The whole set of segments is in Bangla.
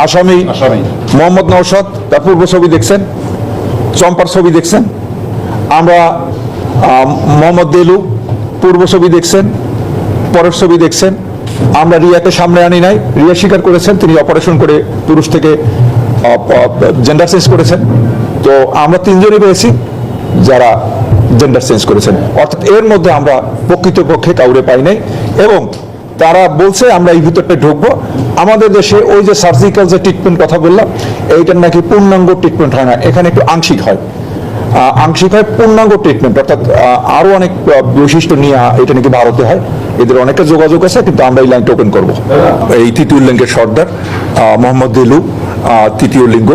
আসামি মোহাম্মদ নওশাদ তার পূর্ব ছবি দেখছেন, চম্পার ছবি দেখছেন। আমরা মোহাম্মদ দেলু পূর্ব ছবি দেখছেন, পরের ছবি দেখছেন। আমরা রিয়াকে সামনে আনি নাই, রিয়া স্বীকার করেছেন তিনি অপারেশন করে পুরুষ থেকে জেন্ডার চেঞ্জ করেছেন। তো আমরা তিনজনই পেয়েছি যারা জেন্ডার চেঞ্জ করেছেন, অর্থাৎ এর মধ্যে আমরা প্রকৃতপক্ষে কাউরে পাই নাই। এবং তারা বলছে আমরা এই ভিতরটা ঢুকবো। আমাদের দেশে ওই যে সার্জিক্যাল যে ট্রিটমেন্ট কথা বললাম, এইটার নাকি পূর্ণাঙ্গ ট্রিটমেন্ট হয় না, এখানে একটু আংশিক হয়। আংশিক হয়, পূর্ণাঙ্গ ট্রিটমেন্ট অর্থাৎ আরো অনেক বৈশিষ্ট্য নিয়ে এটা নাকি ভারতে হয়। এদের অনেকটা যোগাযোগ আছে, কিন্তু আমরা এই লাইনটা ওপেন করবো। এই তৃতীয় লিঙ্গের সর্দার মোহাম্মদ দেলু, তৃতীয় লিঙ্গ,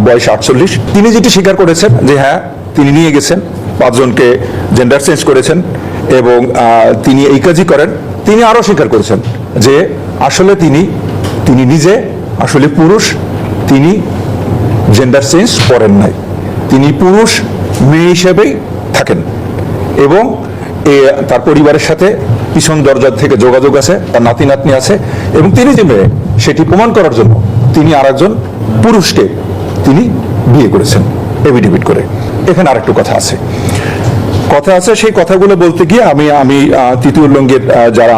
বয়স 48। তিনি যেটি স্বীকার করেছেন যে হ্যাঁ তিনি নিয়ে গেছেন 5 জনকে জেন্ডার চেঞ্জ করেছেন এবং তিনি এই কাজই করেন। তিনি আরো স্বীকার করেছেন যে আসলে তিনি নিজে আসলে পুরুষ, তিনি জেন্ডার চেঞ্জ করেন নাই, তিনি পুরুষ মেয়ে হিসেবেই থাকেন এবং তার পরিবারের সাথে পিছন দরজা থেকে যোগাযোগ আছে, তার নাতি নাতনি আছে এবং তিনি যে মেয়ে সেটি প্রমাণ করার জন্য তিনি আরেকজন পুরুষকে তিনি বিয়ে করেছেন এফিডেভিট করে। এখানে আরেকটু কথা আছে, সেই কথাগুলো বলতে গিয়ে আমি তৃতীয় লিঙ্গের যারা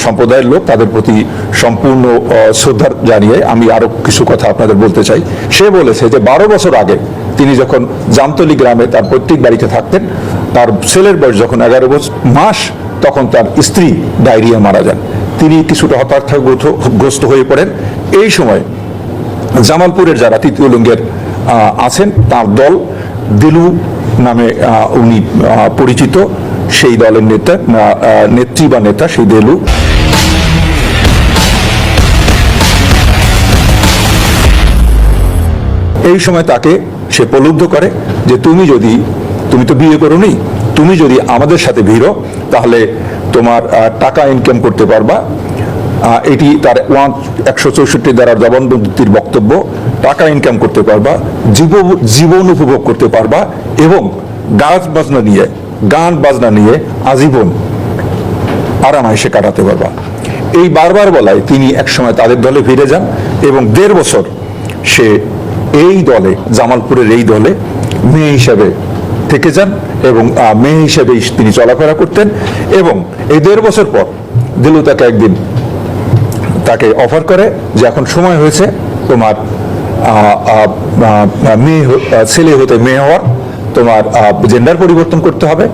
সম্প্রদায়ের লোক তাদের প্রতি সম্পূর্ণ শ্রদ্ধা জানিয়ে আমি আরো কিছু কথা আপনাদের বলতে চাই। সে বলেছে যে 12 বছর আগে তিনি যখন জামতলী গ্রামে তার পৈতৃক বাড়িতে থাকতেন, তার ছেলের বয়স যখন 11 মাস, তখন তার স্ত্রী ডায়রিয়া মারা যান। তিনি কিছুটা হতাশাগ্রস্ত হয়ে পড়েন। এই সময় জামালপুরের যারা তৃতীয় লিঙ্গের আছেন তার দল দিলু নামে উনি পরিচিত, সেই দলের নেত্রী বা নেতা সেই দেলু এই সময় তাকে সে প্রলুব্ধ করে যে তুমি তো বিয়ে করোনি, তুমি যদি আমাদের সাথে ভিড়ো তাহলে তোমার টাকা ইনকাম করতে পারবা। এটি তার 164 ধারার জবানবন্দির বক্তব্য। টাকা ইনকাম করতে পারবা, জীবন উপভোগ করতে পারবা এবং গান বাজনা নিয়ে আজীবন আরামায়েশে কাটাতে পারবা। এই বারবার বলায় তিনি একসময় তাদের দলে ফিরে যান এবং 1.5 বছর সে এই দলে, জামালপুরের এই দলে মেয়ে হিসেবে থেকে যান এবং মেয়ে হিসেবেই তিনি চলাফেরা করতেন। এবং এই 1.5 বছর পর দিলু তাকে একদিন অফার করে যে এখন সময় হয়েছে তোমার ছেলে হতে মেয়ে হওয়ার, তোমার জেন্ডার পরিবর্তন করতে হবে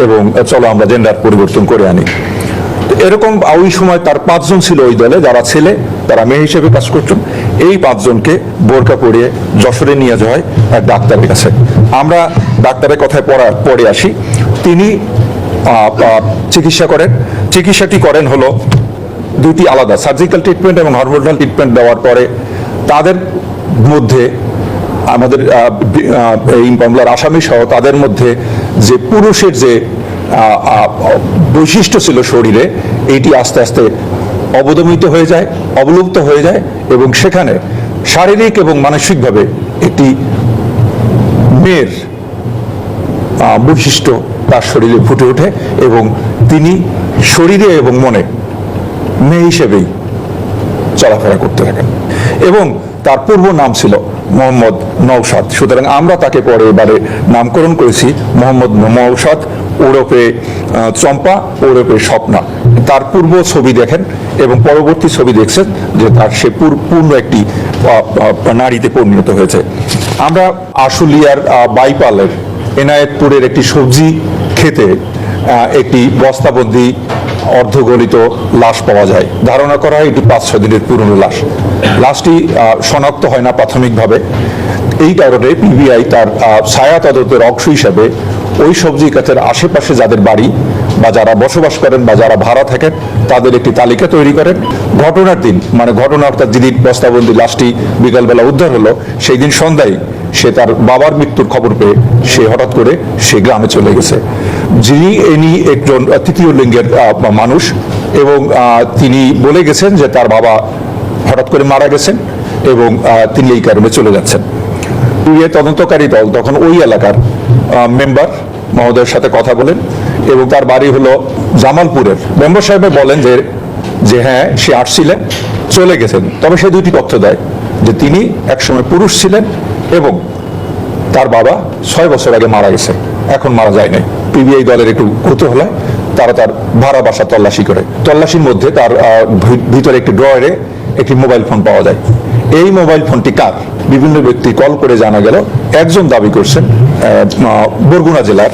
এবং চলো আমরা জেন্ডার পরিবর্তন করে আনি। এরকম ওই সময় তার 5 জন ছিল ওই দলে, যারা ছেলে তারা মেয়ে হিসেবে কাজ করতেন। এই 5 জনকে বোরকা পরিয়ে যশোরে নিয়ে যাওয়া হয় এক ডাক্তারের কাছে। আমরা ডাক্তারের কথায় পরে আসি। তিনি চিকিৎসা করেন। চিকিৎসাটি করেন হলো 2টি আলাদা, সার্জিক্যাল ট্রিটমেন্ট এবং হরমোনাল ট্রিটমেন্ট দেওয়ার পরে তাদের মধ্যে আমাদের এই মামলার আসামি সহ তাদের মধ্যে যে পুরুষের যে বৈশিষ্ট্য ছিল শরীরে, এইটি আস্তে আস্তে অবদমিত হয়ে যায়, অবলুপ্ত হয়ে যায় এবং সেখানে শারীরিক এবং মানসিকভাবে একটি মেয়ের বৈশিষ্ট্য তার শরীরে ফুটে ওঠে এবং তিনি শরীরে এবং মনে মেয়ে হিসেবেই চলাফেরা করতে থাকেন এবং তার পূর্ব নাম ছিল মোহাম্মদ নওশাদ। সুতরাং আমরা তাকে পরে এবারে নামকরণ করেছি মোহাম্মদ নওশাদ ওরফে চম্পা ওরফে স্বপ্না। তার পূর্ব ছবি দেখেন এবং পরবর্তী ছবি দেখছেন যে তার সে পূর্ণ একটি নারীতে পরিণত হয়েছে। আমরা আশুলিয়ার বাইপালের এনায়েতপুরের একটি সবজি খেতে একটি বস্তাবন্দি অর্ধগলিত লাশ পাওয়া যায়। ধারণা করা হয় এটি 5-6 দিনের পুরনো লাশ। লাশটি শনাক্ত হয় না প্রাথমিকভাবে। এই কারণে পিবিআই তার ছায়া তদন্তের অংশ হিসাবে ওই সবজি ক্ষেতের আশেপাশে যাদের বাড়ি বা যারা বসবাস করেন বা যারা ভাড়া থাকেন তাদের একটি তালিকা তৈরি করেন। ঘটনার দিন, মানে ঘটনার যেদিন বস্তাবন্দি লাশটি বিকালবেলা উদ্ধার হলো, সেই দিন সন্ধ্যায় সে তার বাবার মৃত্যুর খবর পেয়ে সে হঠাৎ করে সে গ্রামে চলে গেছে। ইনি একজন তৃতীয় লিঙ্গের মানুষ এবং তিনি বলে গেছেন যে তার বাবা হঠাৎ করে মারা গেছেন এবং তিনি এই কারণে চলে যাচ্ছেন। তদন্তকারী দল তখন ওই এলাকার মেম্বার মহোদয়ের সাথে কথা বলেন এবং তার বাড়ি হলো জামালপুরের। মেম্বার সাহেব বলেন যে হ্যাঁ সে আসছিলেন, চলে গেছেন, তবে সে 2টি তথ্য দেয়। যে তিনি একসময় পুরুষ ছিলেন এবং তার বাবা 6 বছর আগে মারা গেছে, এখন মারা যায় নাই। পিবিআই দলের একটু কৌতূহল হয়, তারা তার ভাড়া বাসা তল্লাশি করে। তল্লাশির মধ্যে তার ভিতরে একটি ড্রয়ারে একটি মোবাইল ফোন পাওয়া যায়। এই মোবাইল ফোনটি কার? বিভিন্ন ব্যক্তি কল করে জানা গেল, একজন দাবি করছেন বরগুনা জেলার,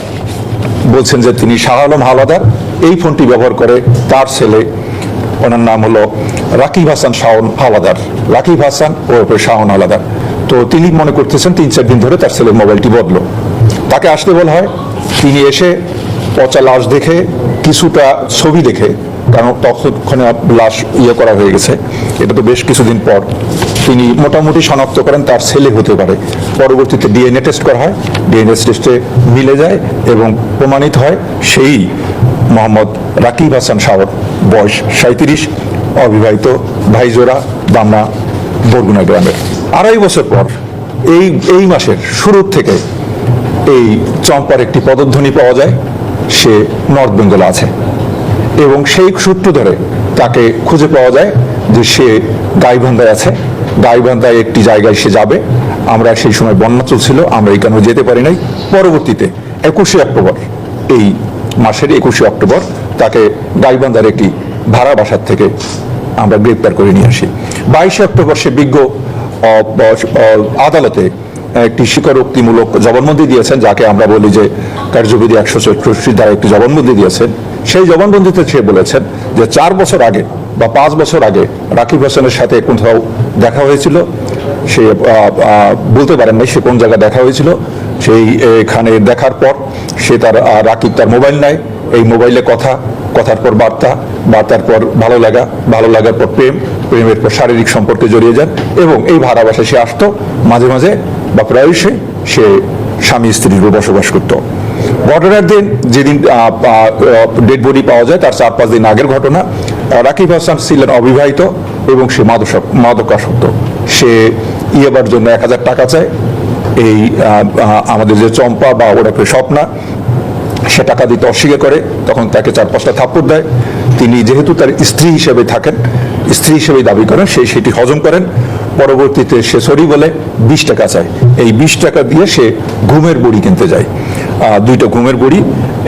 বলছেন যে তিনি শাহ আলম হাওলাদার। এই ফোনটি ব্যবহার করে তার ছেলে, ওনার নাম হলো রাকিব হাসান শাওন হাওলাদার, রাকিব হাসান ওরফে শাওন হাওলাদার। তো তিনি মনে করতেছেন 3-4 দিন ধরে তার ছেলের মোবাইলটি বদলো। তাকে আসতে বলা হয়, তিনি এসে পচা লাশ দেখে, কিছুটা ছবি দেখে, কারণ তখনখানে লাশ করা হয়ে গেছে, এটা তো বেশ কিছুদিন পর, তিনি মোটামুটি শনাক্ত করেন তার ছেলে হতে পারে। পরবর্তীতে ডিএনএ টেস্ট করা হয়, ডিএনএ টেস্টে মিলে যায় এবং প্রমাণিত হয় সেই মোহাম্মদ রাকিব হাসান শাওন, বয়স 37, অবিবাহিত, ভাইজোড়া, বামনা, বরগুনা গ্রামের। 2.5 বছর পর এই মাসের শুরুর থেকে এই চম্পার একটি পদধ্বনি পাওয়া যায়, সে নর্থ বেঙ্গলে আছে এবং সেই সূত্র ধরে তাকে খুঁজে পাওয়া যায় যে সে গাইবান্ধায় আছে। গাইবান্ধায় একটি জায়গায় সে যাবে, আমরা সেই সময় বন্যা চলছিল, আমরা এই কারণে যেতে পারি নাই। পরবর্তীতে 21শে অক্টোবর, এই মাসের 21শে অক্টোবর তাকে গাইবান্ধার একটি ভাড়া বাসার থেকে আমরা গ্রেপ্তার করে নিয়ে আসি। 22শে অক্টোবর সে বিজ্ঞ আদালতে একটি স্বীকারোক্তিমূলক জবানবন্দি দিয়েছেন, যাকে আমরা বলি যে কার্যবিধি 164 দ্বারা একটি জবানবন্দি দিয়েছেন। সেই জবানবন্দিতে সে বলেছেন যে 4 বছর আগে বা 5 বছর আগে রাকিব হাসানের সাথে কোথাও দেখা হয়েছিল, সে বলতে পারেন নাই সে কোন জায়গায় দেখা হয়েছিল। সেই এখানে দেখার পর সে রাকিব তার মোবাইল নেয়, এই মোবাইলে কথার পর বার্তার পর ভালো লাগার পর প্রেমের পর শারীরিক সম্পর্কে জড়িয়ে যান এবং এই ভাড়া বাসায় সে আসতো মাঝে মাঝে বা প্রায়শই সে স্বামী স্ত্রীর বসবাস করত। ঘটনার দিন যেদিন ডেড বডি পাওয়া যায় তার 4-5 দিন আগের ঘটনা। রাকিব হাসান ছিলেন অবিবাহিত এবং সে মাদকাসক্ত। সে ইয়েবার জন্য 1000 টাকা চায়। এই আমাদের যে চম্পা বা ওরফে স্বপ্না, সে টাকা দিতে অস্বীকার করে, তখন তাকে 4-5টা থাপ্পড় দেয়। তিনি যেহেতু তার স্ত্রী হিসেবে থাকেন, স্ত্রী হিসেবে দাবি করেন, সেটি হজম করেন। পরবর্তীতে সে সরি বলে 20 টাকা চায়। এই 20 টাকা দিয়ে সে ঘুমের বড়ি কিনতে যায়, 2টা ঘুমের বড়ি,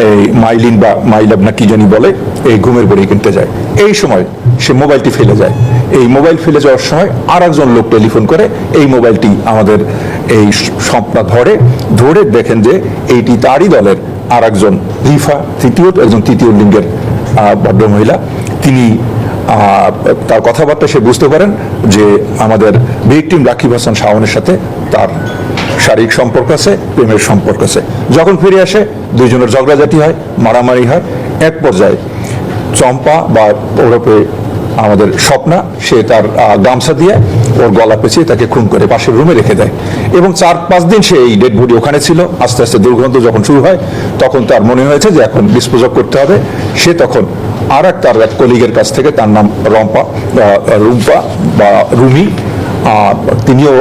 এই মাইলিন বা মাইলাব না কি জানি বলে, এই ঘুমের বড়ি কিনতে যায়। এই সময় সে মোবাইলটি ফেলে যায়। এই মোবাইল ফেলে যাওয়ার সময় আর একজন লোক টেলিফোন করে, এই মোবাইলটি আমাদের এই স্বপ্না ধরে দেখেন যে এইটি তারই দলের আর একজন রিফা, একজন তৃতীয় লিঙ্গের ভদ্রমহিলা। তিনি তার কথাবার্তা সে বুঝতে পারেন যে আমাদের ভিকটিম রাকিব হাসান শাওনের সাথে তার শারীরিক সম্পর্ক আছে, প্রেমের সম্পর্ক আছে। যখন ফিরে আসে দুইজনের ঝগড়াঝাটি হয়, মারামারি হয়। এক পর্যায়ে চম্পা বা ওরফে আমাদের স্বপ্না, সে তার গামছা দিয়ে ওর গলা পেঁচিয়ে তাকে খুন করে পাশের রুমে রেখে দেয় এবং 4-5 দিন সে এই ডেড বডি ওখানে ছিল। আস্তে আস্তে দুর্গন্ধ যখন শুরু হয় তখন তার মনে হয়েছে যে এখন ডিসপোজ অফ করতে হবে। সে তখন তার এক কলিগের কাছ থেকে, তার নাম রুম্পা বা রুমি, তিনিও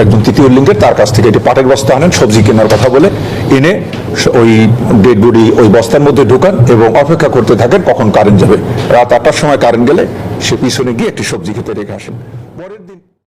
একজন তৃতীয় লিঙ্গের, তার কাছ থেকে একটি পাটের বস্তা আনেন সবজি কেনার কথা বলে, এনে ওই ডেড বডি ওই বস্তার মধ্যে ঢুকান এবং অপেক্ষা করতে থাকেন কখন কারেন্ট যাবে। রাত 8টার সময় কারেন্ট গেলে সে পিছনে গিয়ে একটি সবজি খেতে রেখে আসেন।